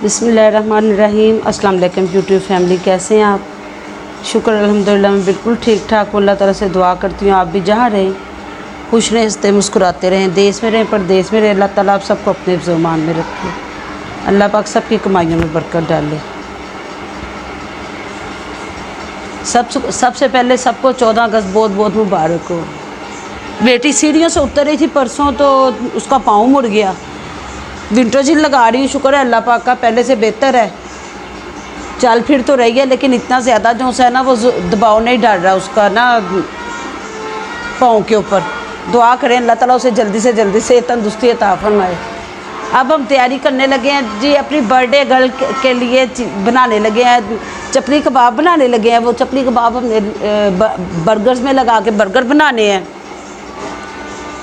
बिस्मिल्लाहिर्रहमानिर्रहीम। अस्सलाम वालेकुम यूट्यूब फैमिली, कैसे हैं आप? शुक्र अल्हम्दुलिल्लाह मैं बिल्कुल ठीक ठाक हूँ। अल्लाह ताला से दुआ करती हूँ आप भी जहाँ रहें खुश रहें, हंसते मुस्कुराते रहें, देश में रहें परदेश में रहें। अल्लाह ताला आप सबको अपने ज़ुमान में रखे। अल्लाह पाक सबकी कमाइयों में बरकत डाले। सबसे पहले सबको 14 अगस्त बहुत बहुत मुबारक हो। बेटी सीढ़ियों से उतर रही थी परसों तो उसका पाँव मुड़ गया। विंटर जिल लगा रही हूँ, शुक्र है अल्लाह पाक का, पहले से बेहतर है। चल फिर तो रही है लेकिन इतना ज़्यादा जो है ना वो दबाव नहीं डाल रहा उसका ना पाँव के ऊपर। दुआ करें अल्लाह ताला उसे जल्दी से जल्दी से तंदुरुस्ती अता फरमाए। अब हम तैयारी करने लगे हैं जी, अपनी बर्थडे गर्ल के लिए बनाने लगे हैं, चपली कबाब बनाने लगे हैं। वो चपली कबाब हमने बर्गर्स में लगा के बर्गर बनाने हैं।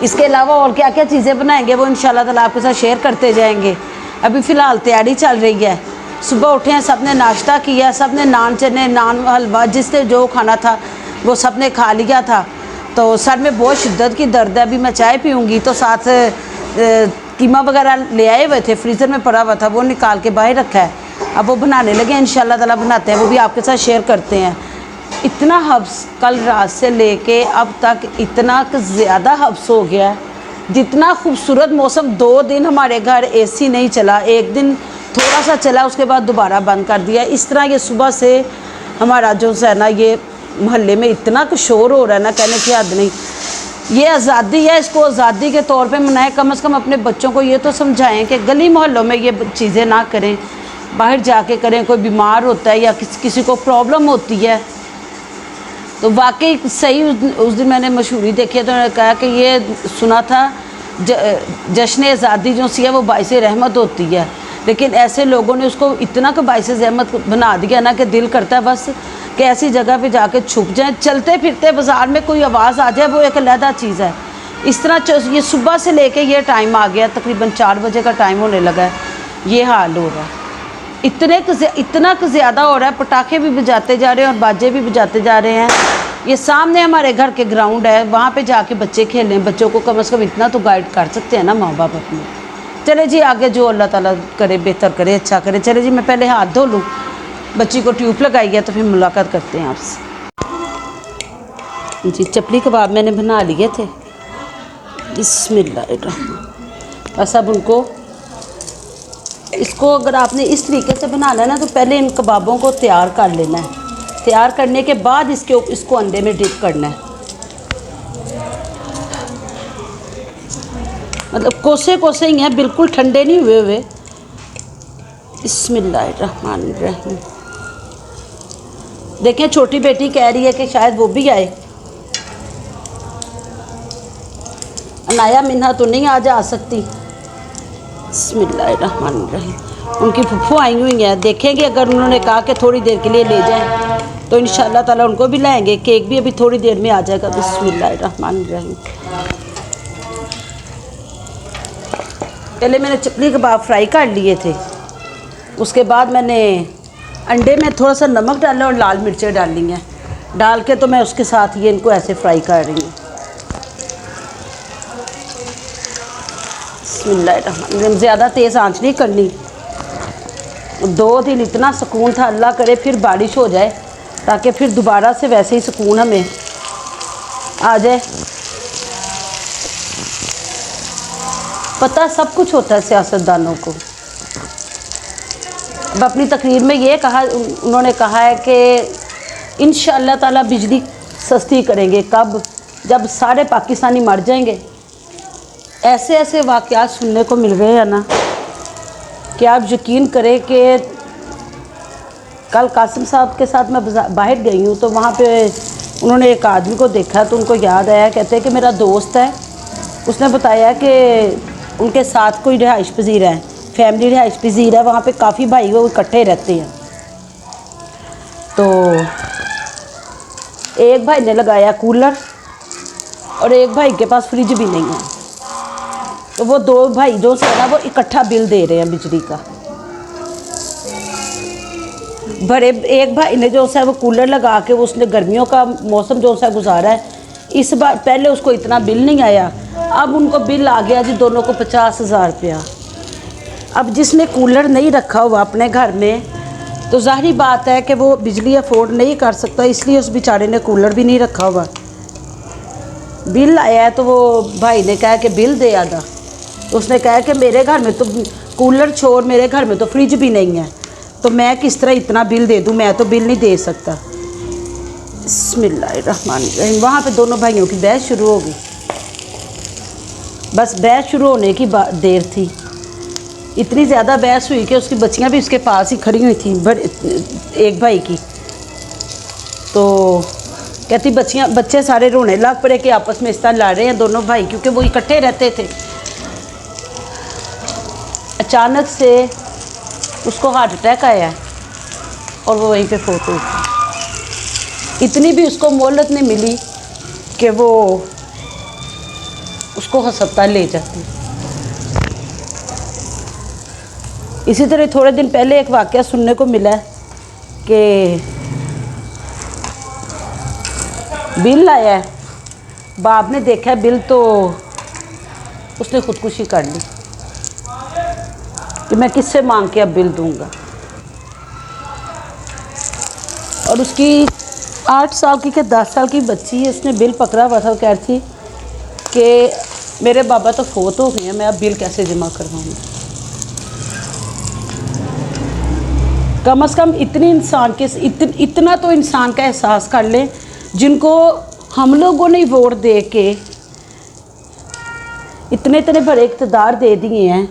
इसके अलावा और क्या क्या चीज़ें बनाएंगे वो इंशाल्लाह ताला आपके साथ शेयर करते जाएंगे। अभी फ़िलहाल तैयारी चल रही है। सुबह उठे हैं, सब ने नाश्ता किया, सब ने नान चने नान हलवा जिसने जो खाना था वो सब ने खा लिया था। तो सर में बहुत शिद्दत की दर्द है। अभी मैं चाय पीऊँगी तो साथ कीमा वगैरह ले आए हुए थे, फ्रीज़र में पड़ा हुआ था, वो निकाल के बाहर रखा है। अब वो बनाने लगे इंशाल्लाह ताला बनाते हैं, वो भी आपके साथ शेयर करते हैं। इतना हब्स कल रात से लेके अब तक इतना ज़्यादा हब्स हो गया है। जितना खूबसूरत मौसम, 2 दिन हमारे घर एसी नहीं चला, एक दिन थोड़ा सा चला उसके बाद दोबारा बंद कर दिया। इस तरह ये सुबह से हमारा जो है ना ये मोहल्ले में इतना कुछ शोर हो रहा है ना, कहने की हद नहीं। ये आज़ादी है, इसको आज़ादी के तौर पे मनाएं। कम से कम अपने बच्चों को ये तो समझाएं कि गली मोहल्लों में ये चीज़ें ना करें, बाहर जाके करें। कोई बीमार होता है या किसी को प्रॉब्लम होती है तो वाकई सही। उस दिन मैंने मशहूरी देखी है तो उन्होंने कहा कि ये सुना था जश्न आज़ादी जो सी है वो बाइस रहमत होती है, लेकिन ऐसे लोगों ने उसको इतना का बाइस रहमत बना दिया ना कि दिल करता है बस कि ऐसी जगह पे जाके छुप जाएं। चलते फिरते बाज़ार में कोई आवाज़ आ जाए वो एक अलग चीज़ है। इस तरह ये सुबह से लेके ये टाइम आ गया, तकरीबन 4 बजे का टाइम होने लगा है, ये हाल हो रहा है। इतना ज़्यादा हो रहा है। पटाखे भी बजाते जा रहे हैं और बाजे भी बजाते जा रहे हैं। ये सामने हमारे घर के ग्राउंड है, वहाँ पे जाके बच्चे खेलें। बच्चों को कम से कम इतना तो गाइड कर सकते हैं ना माँ बाप अपने। चले जी आगे जो अल्लाह ताला करे बेहतर करे, अच्छा करे। चले जी मैं पहले हाथ धो लूँ, बच्ची को ट्यूब लगाई है तो फिर मुलाकात करते हैं आपसे। जी चपली कबाब मैंने बना लिए थे। बिस्मिल्लाह। बस अब इसको अगर आपने इस तरीके से बनाना है ना तो पहले इन कबाबों को तैयार कर लेना है। तैयार करने के बाद इसको अंडे में डिप करना है। मतलब कोसे कोसे ही हैं, बिल्कुल ठंडे नहीं हुए हुए। बिस्मिल्लाहिर्रहमानिर्रहीम। देखें छोटी बेटी कह रही है कि शायद वो भी आए। अनाया मिन्हा तो नहीं आज आ सकती। बिस्मिल्लाहिर्रहमानिर्रहीम। उनकी फुफ्फू आई हुई हैं, देखेंगे अगर उन्होंने कहा कि थोड़ी देर के लिए ले जाएं तो इंशाल्लाह ताला उनको भी लाएंगे। केक भी अभी थोड़ी देर में आ जाएगा। बिस्मिल्लाहिर्रहमानिर्रहीम। पहले मैंने चपली कबाब फ्राई कर लिए थे, उसके बाद मैंने अंडे में थोड़ा सा नमक डाला और लाल मिर्चें डाली हैं। डाल के तो मैं उसके साथ ये इनको ऐसे फ्राई कर रही हूँ। बिस्मिल्लाहिर्रहमानिर्रहीम। ज़्यादा तेज़ आंच नहीं करनी। 2 दिन इतना सुकून था, अल्लाह करे फिर बारिश हो जाए ताकि फिर दोबारा से वैसे ही सुकून हमें आ जाए। पता सब कुछ होता है सियासतदानों को। अब अपनी तकरीर में ये कहा, उन्होंने कहा है कि इंशाअल्लाह ताला बिजली सस्ती करेंगे। कब? जब सारे पाकिस्तानी मर जाएंगे। ऐसे ऐसे वाक़यात सुनने को मिल रहे हैं ना कि आप यकीन करें कि कल कासिम साहब के साथ मैं बाहर गई हूँ तो वहाँ पे उन्होंने एक आदमी को देखा तो उनको याद आया। कहते हैं कि मेरा दोस्त है, उसने बताया कि उनके साथ कोई रिहाइश पजीर है, फैमिली रिहाइश पजीर है, वहाँ पे काफ़ी भाई वो इकट्ठे रहते हैं। तो एक भाई ने लगाया कूलर और एक भाई के पास फ्रिज भी नहीं है। तो वो 2 भाई जो है ना वो इकट्ठा बिल दे रहे हैं बिजली का। बड़े एक भाई ने जो है वो कूलर लगा के उसने गर्मियों का मौसम जो है गुजारा है। इस बार पहले उसको इतना बिल नहीं आया, अब उनको बिल आ गया जी दोनों को 50,000 रुपया। अब जिसने कूलर नहीं रखा हुआ अपने घर में तो ज़ाहिरी बात है कि वो बिजली अफोर्ड नहीं कर सकता, इसलिए उस बेचारे ने कूलर भी नहीं रखा हुआ। बिल आया है तो वो भाई ने कहा कि बिल दे आधा। तो उसने कहा कि मेरे घर में तो कूलर छोड़, मेरे घर में तो फ्रिज भी नहीं है, तो मैं किस तरह इतना बिल दे दूँ, मैं तो बिल नहीं दे सकता। बिस्मिल्लाहिर्रहमानिर्रहीम। वहाँ पे दोनों भाइयों की बहस शुरू हो गई। बस बहस शुरू होने की देर थी, इतनी ज़्यादा बहस हुई कि उसकी बच्चियाँ भी उसके पास ही खड़ी हुई थी, एक भाई की। तो कहती बच्चे सारे रोने लग पड़े कि आपस में इस तरह लड़ रहे हैं दोनों भाई, क्योंकि वो इकट्ठे रहते थे। अचानक से उसको हार्ट अटैक आया और वो वहीं पे फोत हो गई। इतनी भी उसको मोहलत नहीं मिली कि वो उसको अस्पताल ले जाती। इसी तरह थोड़े दिन पहले एक वाक़या सुनने को मिला कि बिल आया है, बाप ने देखा बिल तो उसने ख़ुदकुशी कर ली कि मैं किससे मांग के अब बिल दूंगा। और उसकी 8 साल की कि 10 साल की बच्ची है, उसने बिल पकड़ा हुआ था। वो कह रही थी कि मेरे बाबा तो फोत हो गए हैं, मैं अब बिल कैसे जमा करवाऊँगी। कम से कम इतना तो इंसान का एहसास कर लें, जिनको हम लोगों ने वोट दे के इतने बड़े इक़्तिदार दे दिए हैं,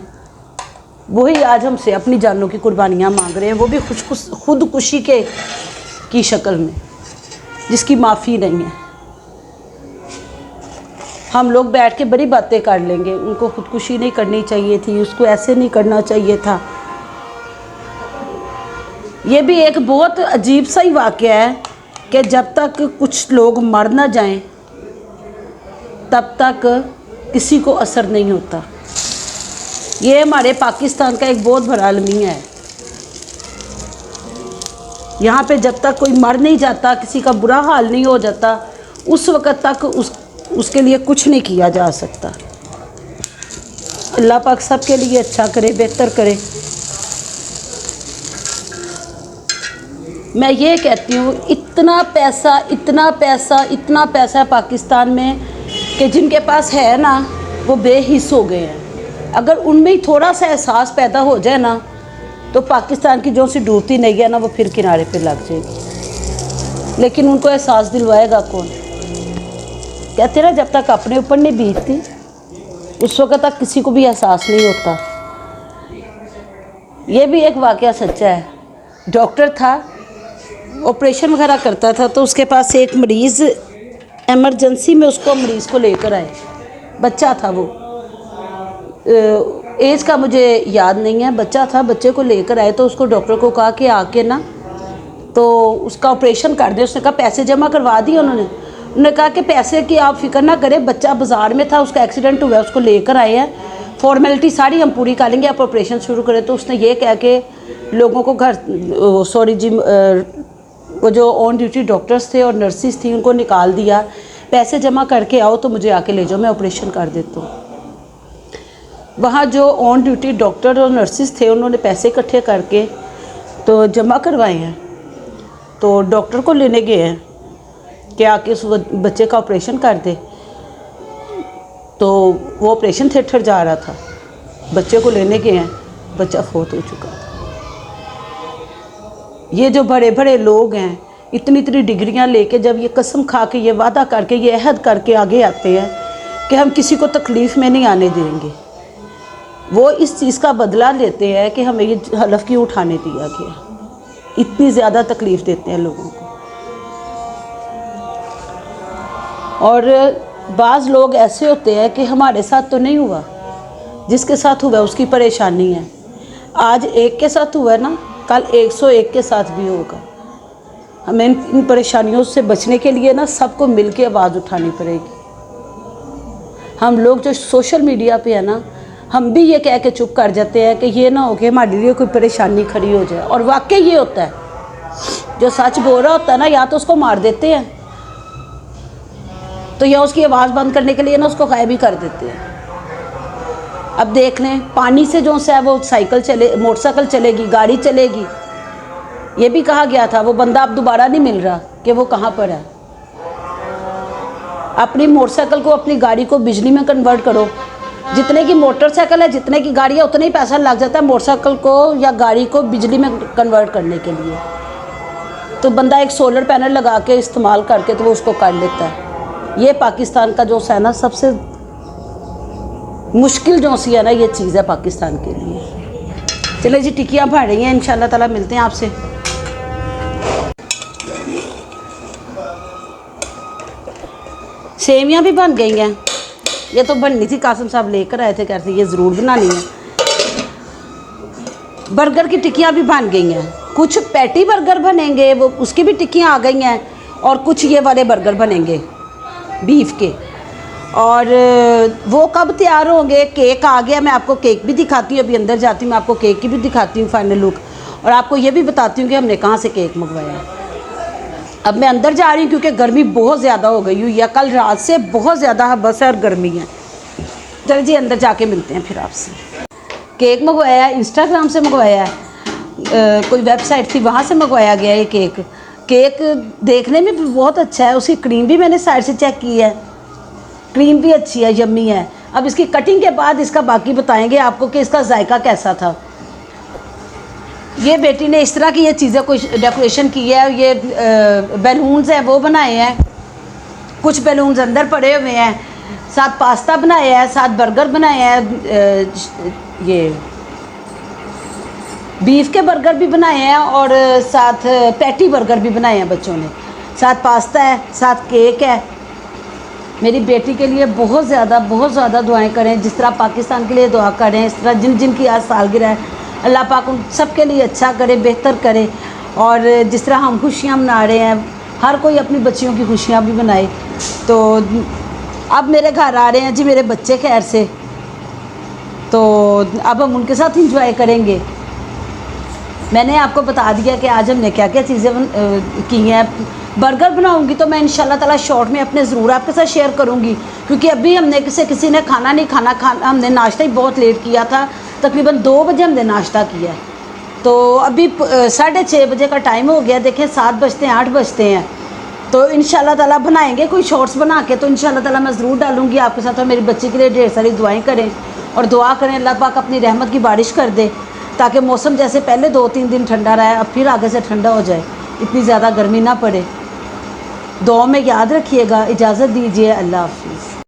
वही आज हमसे अपनी जानों की कुर्बानियाँ मांग रहे हैं, वो भी खुदकुशी की शक्ल में, जिसकी माफ़ी नहीं है। हम लोग बैठ के बड़ी बातें कर लेंगे, उनको खुदकुशी नहीं करनी चाहिए थी, उसको ऐसे नहीं करना चाहिए था। ये भी एक बहुत अजीब सा ही वाक़या है कि जब तक कुछ लोग मर ना जाएं तब तक किसी को असर नहीं होता। ये हमारे पाकिस्तान का एक बहुत बड़ा अलमिया है। यहाँ पे जब तक कोई मर नहीं जाता, किसी का बुरा हाल नहीं हो जाता, उस वक़्त तक उसके लिए कुछ नहीं किया जा सकता। अल्लाह पाक सब के लिए अच्छा करे, बेहतर करे। मैं ये कहती हूँ, इतना पैसा है पाकिस्तान में कि जिनके पास है ना वो बेहिस हो गए हैं। अगर उनमें ही थोड़ा सा एहसास पैदा हो जाए ना तो पाकिस्तान की जो सी डूबती नहीं है ना वो फिर किनारे पे लग जाएगी। लेकिन उनको एहसास दिलवाएगा कौन? कहते ना जब तक अपने ऊपर नहीं बीतती उस वक्त तक किसी को भी एहसास नहीं होता। ये भी एक वाक़या सच्चा है। डॉक्टर था, ऑपरेशन वगैरह करता था, तो उसके पास एक मरीज़ एमरजेंसी में उसको मरीज़ को लेकर आए। बच्चा था, वो एज का मुझे याद नहीं है, बच्चा था। बच्चे को लेकर आए तो उसको डॉक्टर को कहा कि आके ना तो उसका ऑपरेशन कर दे। उसने कहा पैसे जमा करवा दिए उन्होंने कहा कि पैसे की आप फिक्र ना करें, बच्चा बाज़ार में था, उसका एक्सीडेंट हुआ, उसको लेकर आए हैं, फॉर्मेलिटी सारी हम पूरी कर लेंगे, आप ऑपरेशन शुरू करें। तो उसने ये कह के लोगों को वो जो ऑन ड्यूटी डॉक्टर्स थे और नर्सिस थी उनको निकाल दिया, पैसे जमा करके आओ तो मुझे आके ले जाओ, मैं ऑपरेशन कर देता हूँ। वहाँ जो ऑन ड्यूटी डॉक्टर और नर्सिस थे उन्होंने पैसे इकट्ठे करके तो जमा करवाए हैं। तो डॉक्टर को लेने गए हैं कि आके उस बच्चे का ऑपरेशन कर दे। तो वो ऑपरेशन थिएटर जा रहा था, बच्चे को लेने गए हैं, बच्चा फोत हो चुका था। ये जो बड़े बड़े लोग हैं, इतनी डिग्रियां लेके जब ये कसम खा के, ये वादा करके, ये अहद करके आगे आते हैं कि हम किसी को तकलीफ़ में नहीं आने देंगे, वो इस चीज़ का बदला लेते हैं कि हमें ये हलफ क्यों उठाने दिया गया। इतनी ज़्यादा तकलीफ़ देते हैं लोगों को। और बाज़ लोग ऐसे होते हैं कि हमारे साथ तो नहीं हुआ, जिसके साथ हुआ उसकी परेशानी है। आज एक के साथ हुआ ना, कल 101 के साथ भी होगा। हमें इन परेशानियों से बचने के लिए ना सबको मिलके आवाज़ उठानी पड़ेगी। हम लोग जो सोशल मीडिया पे है ना, हम भी ये कह के चुप कर जाते हैं कि ये ना हो कि हमारे लिए कोई परेशानी खड़ी हो जाए। और वाकई ये होता है, जो सच बोल रहा होता है ना, या तो उसको मार देते हैं तो या उसकी आवाज़ बंद करने के लिए ना उसको गायब भी कर देते हैं। अब देख लें, पानी से जो है वो साइकिल चले, मोटरसाइकिल चलेगी, गाड़ी चलेगी। ये भी कहा गया था, वो बंदा अब दोबारा नहीं मिल रहा कि वो कहाँ पर है। अपनी मोटरसाइकिल को, अपनी गाड़ी को बिजली में कन्वर्ट करो। जितने की मोटरसाइकिल है, जितने की गाड़ी है, उतना ही पैसा लग जाता है मोटरसाइकिल को या गाड़ी को बिजली में कन्वर्ट करने के लिए। तो बंदा एक सोलर पैनल लगा के इस्तेमाल करके तो वो उसको कर लेता है। ये पाकिस्तान का जो है ना सबसे मुश्किल जो सी है ना ये चीज़ है पाकिस्तान के लिए। चले जी, टिक्कियाँ बन रही हैं, इंशाल्लाह ताला मिलते हैं आपसे। सेवियाँ भी बन गई हैं, ये तो बननी थी, कासिम साहब लेकर आए थे, कहते ये ज़रूर बनानी है। बर्गर की टिक्कियाँ भी बन गई हैं, कुछ पैटी बर्गर बनेंगे, वो उसकी भी टिक्कियाँ आ गई हैं, और कुछ ये वाले बर्गर बनेंगे बीफ के। और वो कब तैयार होंगे? केक आ गया, मैं आपको केक भी दिखाती हूँ। अभी अंदर जाती हूँ, मैं आपको केक की भी दिखाती हूँ फाइनल लुक, और आपको ये भी बताती हूँ कि हमने कहाँ से केक मंगवाया है। अब मैं अंदर जा रही हूँ क्योंकि गर्मी बहुत ज़्यादा हो गई हुई है, कल रात से बहुत ज़्यादा बस है और गर्मी है। चलिए जी, अंदर जाके मिलते हैं फिर आपसे। केक मंगवाया है, इंस्टाग्राम से मंगवाया है, कोई वेबसाइट थी वहाँ से मंगवाया गया ये केक। केक देखने में भी बहुत अच्छा है, उसकी क्रीम भी मैंने साइड से चेक की है, क्रीम भी अच्छी है, यम्मी है। अब इसकी कटिंग के बाद इसका बाकी बताएंगे आपको कि इसका जायका कैसा था। ये बेटी ने इस तरह की ये चीज़ें कुछ डेकोरेशन की है, ये बैलून्स हैं वो बनाए हैं, कुछ बैलून्स अंदर पड़े हुए हैं, साथ पास्ता बनाया है, साथ बर्गर बनाए हैं, ये बीफ के बर्गर भी बनाए हैं, और साथ पैटी बर्गर भी बनाए हैं बच्चों ने, साथ पास्ता है, साथ केक है। मेरी बेटी के लिए बहुत ज़्यादा दुआएं करें, जिस तरह पाकिस्तान के लिए दुआ करें, इस तरह जिन की आज सालगिरह है, अल्लाह पाक उन सब के लिए अच्छा करे, बेहतर करे। और जिस तरह हम खुशियाँ मना रहे हैं, हर कोई अपनी बच्चियों की खुशियाँ भी मनाए। तो अब मेरे घर आ रहे हैं जी मेरे बच्चे खैर से, तो अब हम उनके साथ इंजॉय करेंगे। मैंने आपको बता दिया कि आज हमने क्या क्या चीज़ें की हैं। बर्गर बनाऊंगी तो मैं इंशाल्लाह ताला शॉर्ट में अपने ज़रूर आपके साथ शेयर करूंगी, क्योंकि अभी हमने किसी ने खाना नहीं खाना हमने नाश्ता ही बहुत लेट किया था, तकरीबन 2 बजे हमने नाश्ता किया। तो अभी 6:30 बजे का टाइम हो गया, देखें 7 बजते हैं 8 बजते हैं। तो इंशाल्लाह ताला बनाएंगे कोई शॉर्ट्स बना के, तो इंशाल्लाह ताला मैं ज़रूर डालूँगी आपके साथ। और मेरी बच्ची के लिए ढेर सारी दुआएँ करें और दुआ करें अल्लाह पाक अपनी रहमत की बारिश कर दे, ताकि मौसम जैसे पहले 2-3 दिन ठंडा रहा है, अब फिर आगे से ठंडा हो जाए, इतनी ज़्यादा गर्मी ना पड़े। दुआ में याद रखिएगा। इजाज़त दीजिए, अल्लाह हाफ़िज़।